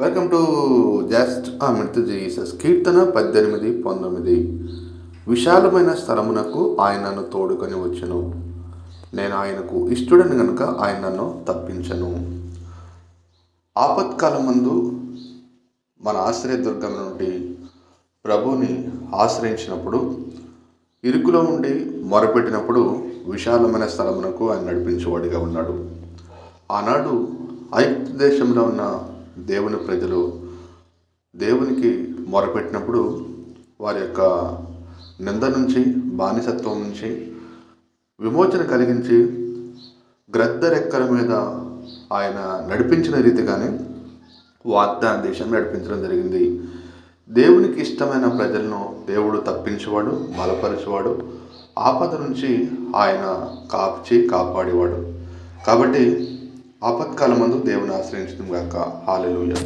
Welcome to just ఆ myth Jesus. కీర్తన 18:19. విశాలమైన స్థలమునకు ఆయన నన్ను తోడుకొని వచ్చును. నేను ఆయనకు ఇష్టడని గనుక ఆయన నన్ను తప్పించను. ఆపత్కాలం మందు మన ఆశ్రయదుర్గం నుండి ప్రభుని ఆశ్రయించినప్పుడు, ఇరుకులో ఉండి మొరపెట్టినప్పుడు విశాలమైన స్థలమునకు ఆయన నడిపించేవాడిగా ఉన్నాడు. ఆనాడు ఐగుప్తు దేశంలో ఉన్న దేవుని ప్రజలు దేవునికి మొరపెట్టినప్పుడు వారి యొక్క నింద నుంచి, బానిసత్వం నుంచి విమోచన కలిగించి గ్రద్ద రెక్కల మీద ఆయన నడిపించిన రీతిగానే వాగ్దాన దేశం నడిపించడం జరిగింది. దేవునికి ఇష్టమైన ప్రజలను దేవుడు తప్పించేవాడు, బలపరిచేవాడు, ఆపద నుంచి ఆయన కాపాడేవాడు. కాబట్టి ఆపత్కాలం మందు దేవుని ఆశ్రయించడం గాక. హల్లెలూయా.